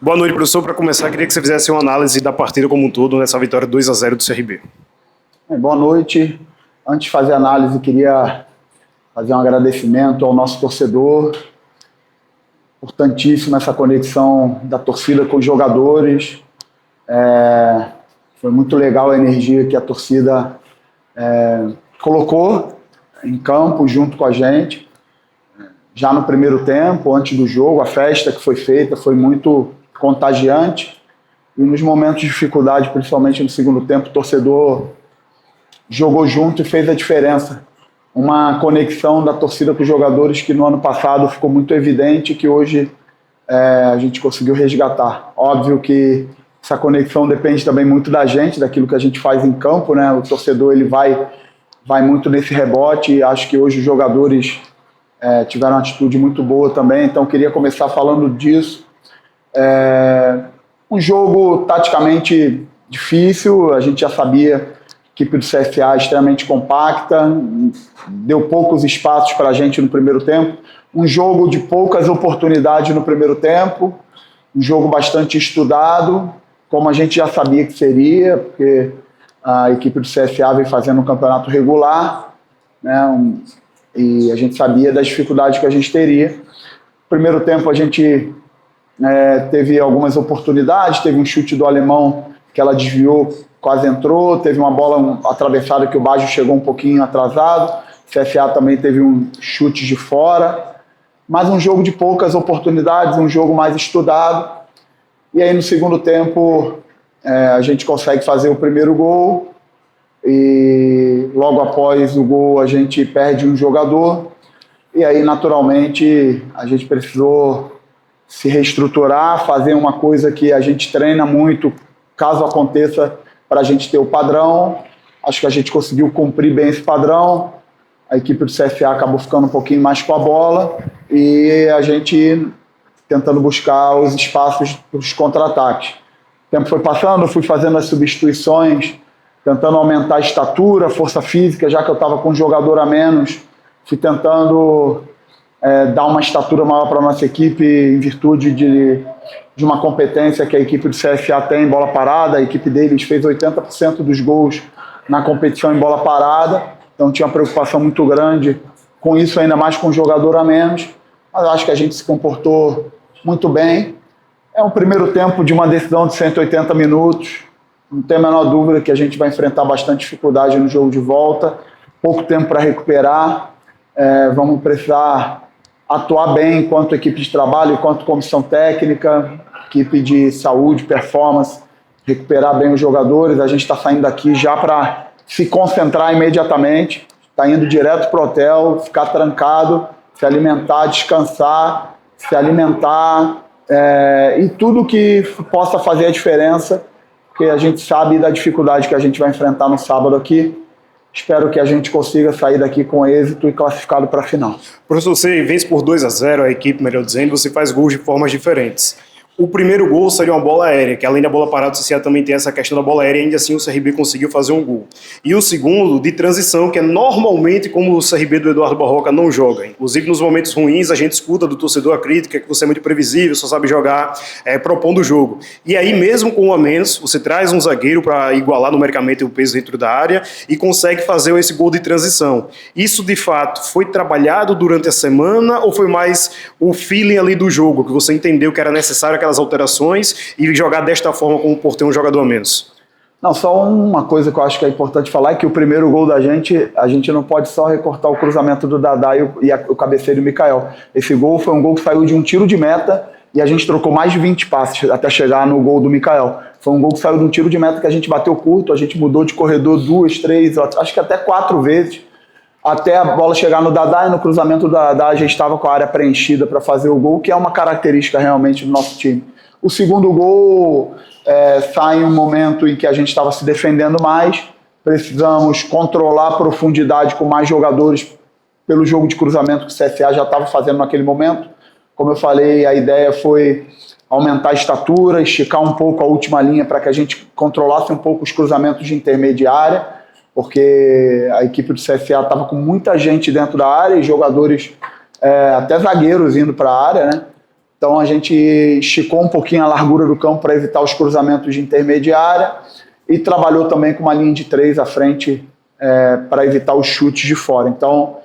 Boa noite, professor. Para começar, queria que você fizesse uma análise da partida como um todo nessa vitória 2-0 do CRB. Boa noite. Antes de fazer a análise, queria fazer um agradecimento ao nosso torcedor. Importantíssima essa conexão da torcida com os jogadores. Foi muito legal a energia que a torcida colocou em campo junto com a gente. Já no primeiro tempo, antes do jogo, a festa que foi feita foi muito contagiante. E nos momentos de dificuldade, principalmente no segundo tempo, o torcedor jogou junto e fez a diferença. Uma conexão da torcida com os jogadores que no ano passado ficou muito evidente, que hoje a gente conseguiu resgatar. Óbvio que essa conexão depende também muito da gente, daquilo que a gente faz em campo, né? O torcedor ele vai muito nesse rebote, e acho que hoje os jogadores tiveram uma atitude muito boa também, então queria começar falando disso. Um jogo taticamente difícil, a gente já sabia que a equipe do CSA é extremamente compacta, deu poucos espaços para a gente no primeiro tempo, um jogo de poucas oportunidades no primeiro tempo, um jogo bastante estudado, como a gente já sabia que seria, porque a equipe do CSA vem fazendo um campeonato regular, né, e a gente sabia das dificuldades que a gente teria. No primeiro tempo a gente teve algumas oportunidades, teve um chute do alemão que ela desviou, quase entrou, teve uma bola atravessada que o Baggio chegou um pouquinho atrasado, o CSA também teve um chute de fora, mas um jogo de poucas oportunidades, um jogo mais estudado. E aí no segundo tempo a gente consegue fazer o primeiro gol, e logo após o gol a gente perde um jogador, e aí naturalmente a gente precisou se reestruturar, fazer uma coisa que a gente treina muito, caso aconteça, para a gente ter o padrão. Acho que a gente conseguiu cumprir bem esse padrão, a equipe do CSA acabou ficando um pouquinho mais com a bola, e a gente tentando buscar os espaços para os contra-ataques. O tempo foi passando, eu fui fazendo as substituições, tentando aumentar a estatura, a força física, já que eu estava com um jogador a menos, fui tentando dar uma estatura maior para a nossa equipe, em virtude de uma competência que a equipe do CSA tem em bola parada. A equipe deles fez 80% dos gols na competição em bola parada, então tinha uma preocupação muito grande com isso, ainda mais com um jogador a menos, mas acho que a gente se comportou muito bem. É um primeiro tempo de uma decisão de 180 minutos, não tem a menor dúvida que a gente vai enfrentar bastante dificuldade no jogo de volta, pouco tempo para recuperar, vamos precisar atuar bem enquanto equipe de trabalho, enquanto comissão técnica, equipe de saúde, performance, recuperar bem os jogadores. A gente está saindo daqui já para se concentrar imediatamente, está indo direto para o hotel, ficar trancado, se alimentar, descansar, se alimentar, e tudo que possa fazer a diferença, porque a gente sabe da dificuldade que a gente vai enfrentar no sábado aqui. Espero que a gente consiga sair daqui com êxito e classificado para a final. Professor, você vence por 2-0 a equipe, melhor dizendo, você faz gols de formas diferentes. O primeiro gol seria uma bola aérea, que além da bola parada, o CSA também tem essa questão da bola aérea, e ainda assim o CRB conseguiu fazer um gol. E o segundo, de transição, que é normalmente como o CRB do Eduardo Barroca não joga. Inclusive, nos momentos ruins, a gente escuta do torcedor a crítica que você é muito previsível, só sabe jogar propondo o jogo. E aí, mesmo com um a menos, você traz um zagueiro para igualar numericamente o peso dentro da área e consegue fazer esse gol de transição. Isso, de fato, foi trabalhado durante a semana ou foi mais o feeling ali do jogo, que você entendeu que era necessário aquelas alterações e jogar desta forma como por ter um jogador a menos? Não, só uma coisa que eu acho que é importante falar é que o primeiro gol da gente, a gente não pode só recortar o cruzamento do Dadá e o cabeceio do Mikael. Esse gol foi um gol que saiu de um tiro de meta e a gente trocou mais de 20 passes até chegar no gol do Mikael. Foi um gol que saiu de um tiro de meta que a gente bateu curto, a gente mudou de corredor 2, 3, acho que até 4 vezes, até a bola chegar no Dadá, e no cruzamento do Dadá a gente estava com a área preenchida para fazer o gol, que é uma característica realmente do nosso time. O segundo gol sai em um momento em que a gente estava se defendendo mais, precisamos controlar a profundidade com mais jogadores pelo jogo de cruzamento que o CSA já estava fazendo naquele momento. Como eu falei, a ideia foi aumentar a estatura, esticar um pouco a última linha para que a gente controlasse um pouco os cruzamentos de intermediária, porque a equipe do CSA estava com muita gente dentro da área e jogadores, até zagueiros indo para a área, né? Então a gente esticou um pouquinho a largura do campo para evitar os cruzamentos de intermediária e trabalhou também com uma linha de 3 à frente para evitar os chutes de fora. Então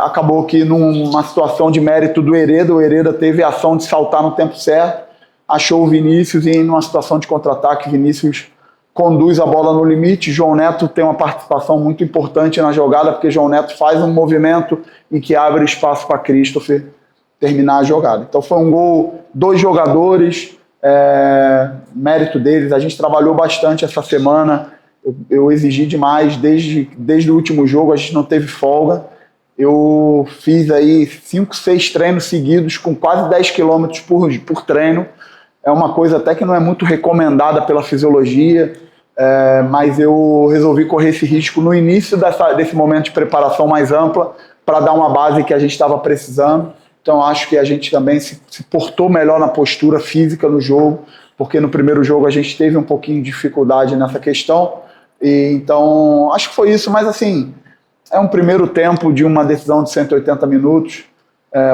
acabou que numa situação de mérito do Hereda, o Hereda teve a ação de saltar no tempo certo, achou o Vinícius e numa situação de contra-ataque, Vinícius conduz a bola no limite. João Neto tem uma participação muito importante na jogada, porque João Neto faz um movimento em que abre espaço para Christopher terminar a jogada. Então foi um gol, 2 jogadores, mérito deles. A gente trabalhou bastante essa semana, eu exigi demais, desde o último jogo a gente não teve folga. Eu fiz aí 5, 6 treinos seguidos com quase 10 quilômetros por treino. É uma coisa até que não é muito recomendada pela fisiologia, mas eu resolvi correr esse risco no início desse momento de preparação mais ampla para dar uma base que a gente estava precisando. Então acho que a gente também se portou melhor na postura física no jogo, porque no primeiro jogo a gente teve um pouquinho de dificuldade nessa questão. Então acho que foi isso, mas assim, é um primeiro tempo de uma decisão de 180 minutos.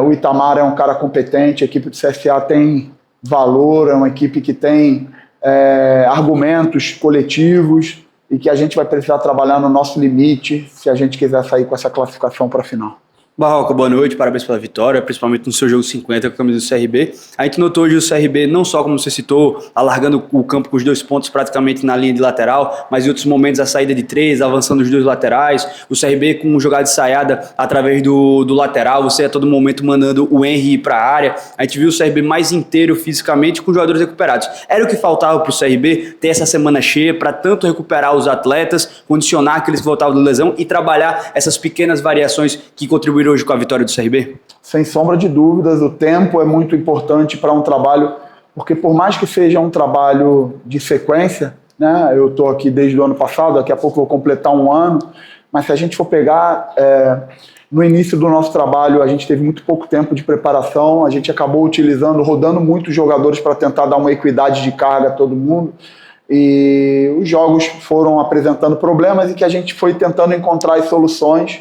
O Itamar é um cara competente, a equipe do CSA tem valor, é uma equipe que tem argumentos coletivos e que a gente vai precisar trabalhar no nosso limite se a gente quiser sair com essa classificação para a final. Barroca, boa noite, parabéns pela vitória, principalmente no seu jogo 50 com a camisa do CRB. A gente notou hoje o CRB, não só como você citou, alargando o campo com os 2 pontos praticamente na linha de lateral, mas em outros momentos a saída de 3, avançando os 2 laterais, o CRB com um jogada de saiada através do lateral, você a todo momento mandando o Henry ir para a área. A gente viu o CRB mais inteiro fisicamente com jogadores recuperados. Era o que faltava para o CRB ter essa semana cheia para tanto recuperar os atletas, condicionar aqueles que voltavam de lesão e trabalhar essas pequenas variações que contribuíram hoje com a vitória do CRB? Sem sombra de dúvidas, o tempo é muito importante para um trabalho, porque por mais que seja um trabalho de sequência, né, eu estou aqui desde o ano passado, daqui a pouco vou completar 1 ano, mas se a gente for pegar, no início do nosso trabalho a gente teve muito pouco tempo de preparação, a gente acabou rodando muitos jogadores para tentar dar uma equidade de carga a todo mundo, e os jogos foram apresentando problemas e que a gente foi tentando encontrar as soluções.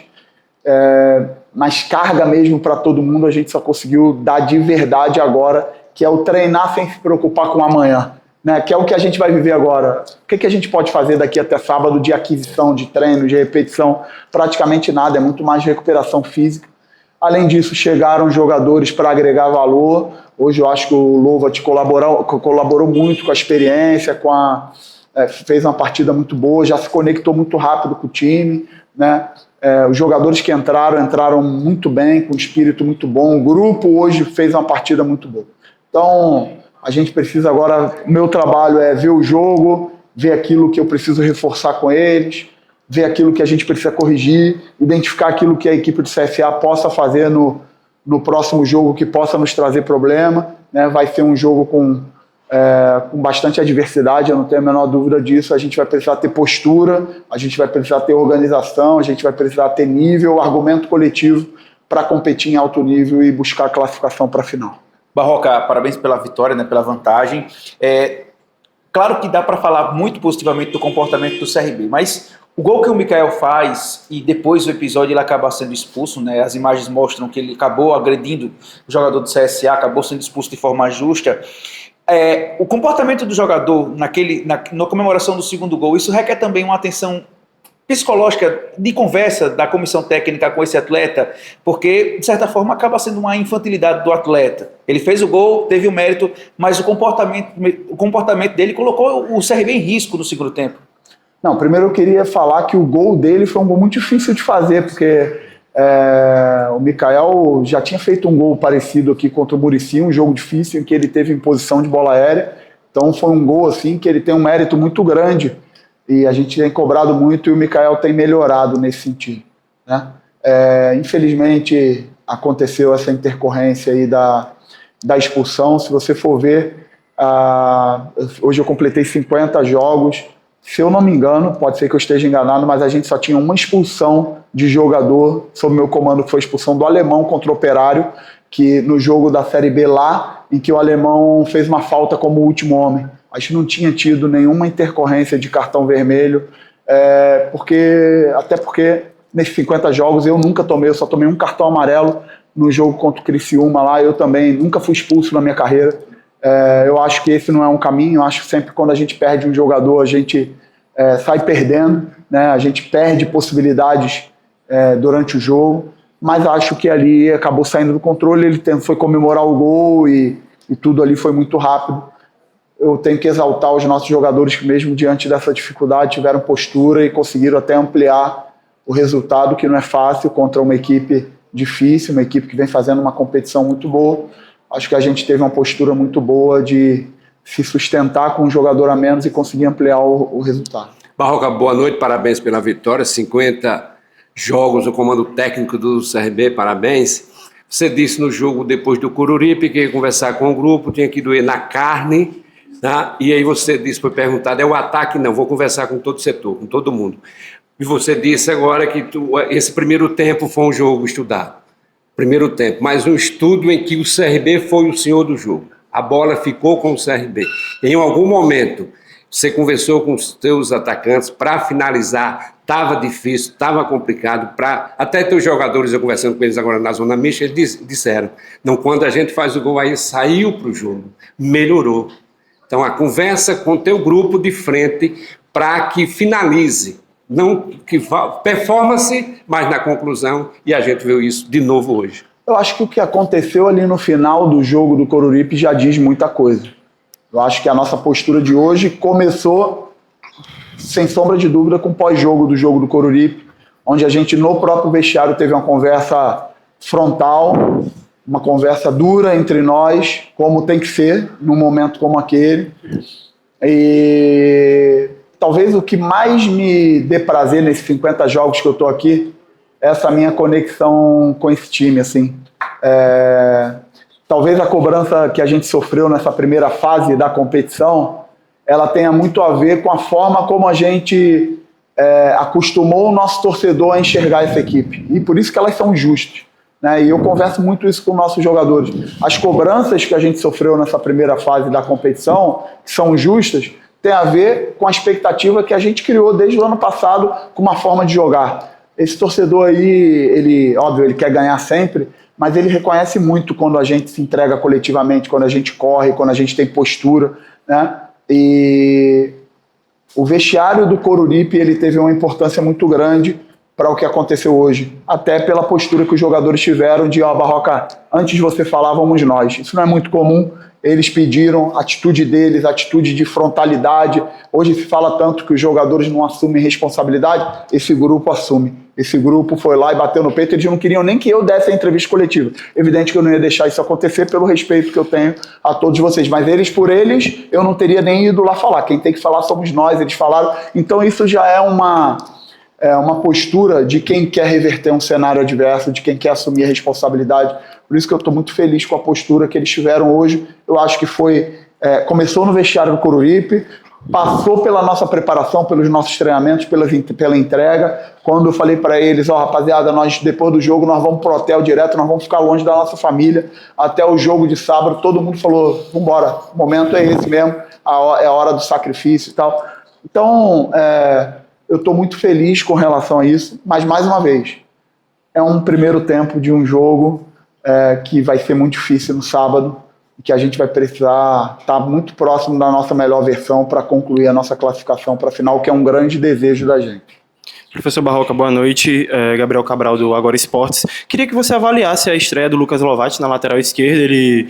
Mas carga mesmo para todo mundo a gente só conseguiu dar de verdade agora, que é o treinar sem se preocupar com amanhã, né? Que é o que a gente vai viver agora. O que a gente pode fazer daqui até sábado de aquisição, de treino, de repetição? Praticamente nada, é muito mais recuperação física. Além disso, chegaram jogadores para agregar valor. Hoje eu acho que o Lovat colaborou muito com a experiência, fez uma partida muito boa, já se conectou muito rápido com o time, né? Os jogadores que entraram muito bem, com um espírito muito bom. O grupo hoje fez uma partida muito boa. Então, a gente precisa agora... O meu trabalho é ver o jogo, ver aquilo que eu preciso reforçar com eles, ver aquilo que a gente precisa corrigir, identificar aquilo que a equipe do CSA possa fazer no próximo jogo que possa nos trazer problema, né? Vai ser um jogo com bastante adversidade, eu não tenho a menor dúvida disso. A gente vai precisar ter postura, a gente vai precisar ter organização, a gente vai precisar ter nível, argumento coletivo para competir em alto nível e buscar a classificação para a final. Barroca, parabéns pela vitória, né, pela vantagem. Claro que dá para falar muito positivamente do comportamento do CRB, mas o gol que o Mikael faz e depois do episódio ele acaba sendo expulso, né? As imagens mostram que ele acabou agredindo o jogador do CSA, acabou sendo expulso de forma justa. O comportamento do jogador na comemoração do segundo gol, isso requer também uma atenção psicológica de conversa da comissão técnica com esse atleta, porque de certa forma acaba sendo uma infantilidade do atleta. Ele fez o gol, teve o mérito, mas o comportamento dele colocou o CRB em risco no segundo tempo. Não, primeiro eu queria falar que o gol dele foi um gol muito difícil de fazer, porque o Mikael já tinha feito um gol parecido aqui contra o Muricy, um jogo difícil em que ele teve em posição de bola aérea. Então foi um gol assim que ele tem um mérito muito grande e a gente tem cobrado muito e o Mikael tem melhorado nesse sentido, né? Infelizmente aconteceu essa intercorrência aí da expulsão. Se você for ver, hoje eu completei 50 jogos. Se eu não me engano, pode ser que eu esteja enganado, mas a gente só tinha uma expulsão de jogador sob meu comando, que foi a expulsão do Alemão contra o Operário, que no jogo da Série B lá, em que o Alemão fez uma falta como último homem. A gente não tinha tido nenhuma intercorrência de cartão vermelho, até porque nesses 50 jogos eu nunca tomei, eu só tomei um cartão amarelo no jogo contra o Criciúma lá, eu também nunca fui expulso na minha carreira. Eu acho que esse não é um caminho. Eu acho que sempre quando a gente perde um jogador, a gente sai perdendo, né? A gente perde possibilidades durante o jogo, mas acho que ali acabou saindo do controle. Ele foi comemorar o gol e tudo ali foi muito rápido. Eu tenho que exaltar os nossos jogadores que mesmo diante dessa dificuldade tiveram postura e conseguiram até ampliar o resultado, que não é fácil contra uma equipe difícil, uma equipe que vem fazendo uma competição muito boa. Acho que a gente teve uma postura muito boa de se sustentar com um jogador a menos e conseguir ampliar o resultado. Barroca, boa noite, parabéns pela vitória, 50 jogos no comando técnico do CRB, parabéns. Você disse no jogo depois do Coruripe que ia conversar com o grupo, tinha que doer na carne, tá? E aí você disse, foi perguntado, é o ataque? Não, vou conversar com todo o setor, com todo mundo. E você disse agora que esse primeiro tempo foi um jogo estudado. Primeiro tempo, mas um estudo em que o CRB foi o senhor do jogo. A bola ficou com o CRB. Em algum momento, você conversou com os seus atacantes para finalizar, estava difícil, estava complicado, até teus jogadores, eu conversando com eles agora na zona mista, eles disseram, não, quando a gente faz o gol aí, saiu para o jogo, melhorou. Então a conversa com teu grupo de frente para que finalize, não que performance, mas na conclusão, e a gente viu isso de novo hoje. Eu acho que o que aconteceu ali no final do jogo do Coruripe já diz muita coisa. Eu acho que a nossa postura de hoje começou, sem sombra de dúvida, com o pós-jogo do jogo do Coruripe, onde a gente no próprio vestiário teve uma conversa frontal, uma conversa dura entre nós, como tem que ser num momento como aquele. E talvez o que mais me dê prazer nesses 50 jogos que eu estou aqui é essa minha conexão com esse time, assim. Talvez a cobrança que a gente sofreu nessa primeira fase da competição, ela tenha muito a ver com a forma como a gente acostumou o nosso torcedor a enxergar essa equipe. E por isso que elas são justas, né? E eu converso muito isso com nossos jogadores. As cobranças que a gente sofreu nessa primeira fase da competição, que são justas, tem a ver com a expectativa que a gente criou desde o ano passado com uma forma de jogar. Esse torcedor aí, ele, óbvio, ele quer ganhar sempre, mas ele reconhece muito quando a gente se entrega coletivamente, quando a gente corre, quando a gente tem postura, né? E o vestiário do Coruripe, ele teve uma importância muito grande para o que aconteceu hoje, até pela postura que os jogadores tiveram de, Barroca, antes de você falar, vamos nós. Isso não é muito comum. Eles pediram, a atitude deles, a atitude de frontalidade. Hoje se fala tanto que os jogadores não assumem responsabilidade, esse grupo assume. Esse grupo foi lá e bateu no peito, eles não queriam nem que eu desse a entrevista coletiva. Evidente que eu não ia deixar isso acontecer pelo respeito que eu tenho a todos vocês, mas eles por eles, eu não teria nem ido lá falar. Quem tem que falar somos nós, eles falaram. Então isso já é uma postura de quem quer reverter um cenário adverso, de quem quer assumir a responsabilidade. Por isso que eu estou muito feliz com a postura que eles tiveram hoje. Eu acho que começou no vestiário do Coruripe, passou pela nossa preparação, pelos nossos treinamentos, pela entrega. Quando eu falei para eles, rapaziada, nós depois do jogo nós vamos pro hotel direto, nós vamos ficar longe da nossa família até o jogo de sábado. Todo mundo falou, vambora, o momento é esse mesmo, é a hora do sacrifício e tal. Então, eu estou muito feliz com relação a isso, mas mais uma vez, é um primeiro tempo de um jogo que vai ser muito difícil no sábado, que a gente vai precisar estar muito próximo da nossa melhor versão para concluir a nossa classificação para a final, que é um grande desejo da gente. Professor Barroca, boa noite. Gabriel Cabral, do Agora Esportes. Queria que você avaliasse a estreia do Lucas Lovatti na lateral esquerda. Ele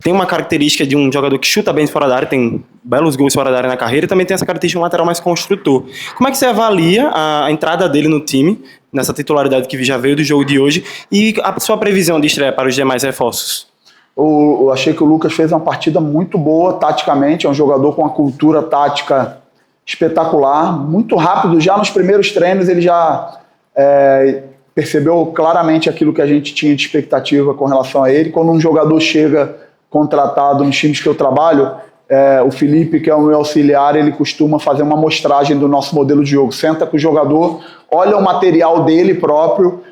tem uma característica de um jogador que chuta bem fora da área, tem belos gols fora da área na carreira, e também tem essa característica de um lateral mais construtor. Como é que você avalia a entrada dele no time, nessa titularidade que já veio do jogo de hoje, e a sua previsão de estreia para os demais reforços? Eu achei que o Lucas fez uma partida muito boa taticamente, é um jogador com uma cultura tática espetacular, muito rápido, já nos primeiros treinos ele já percebeu claramente aquilo que a gente tinha de expectativa com relação a ele. Quando um jogador chega contratado nos times que eu trabalho, o Felipe, que é o meu auxiliar, ele costuma fazer uma amostragem do nosso modelo de jogo, senta com o jogador, olha o material dele próprio,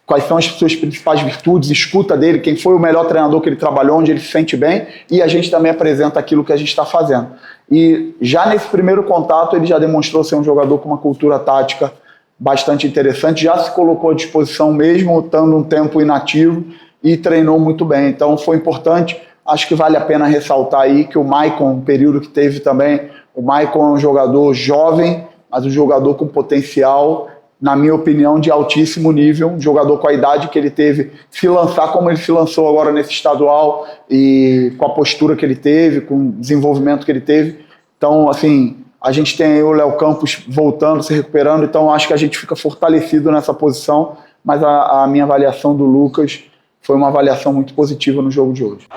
quais são as suas principais virtudes, escuta dele, quem foi o melhor treinador que ele trabalhou, onde ele se sente bem, e a gente também apresenta aquilo que a gente está fazendo. E já nesse primeiro contato ele já demonstrou ser um jogador com uma cultura tática bastante interessante, já se colocou à disposição mesmo estando um tempo inativo, e treinou muito bem. Então foi importante. Acho que vale a pena ressaltar aí que o Maicon, o período que teve também, o Maicon é um jogador jovem, mas um jogador com potencial, na minha opinião, de altíssimo nível, um jogador com a idade que ele teve, se lançar como ele se lançou agora nesse estadual e com a postura que ele teve, com o desenvolvimento que ele teve. Então, assim, a gente tem aí o Léo Campos voltando, se recuperando, então acho que a gente fica fortalecido nessa posição, mas a minha avaliação do Lucas foi uma avaliação muito positiva no jogo de hoje.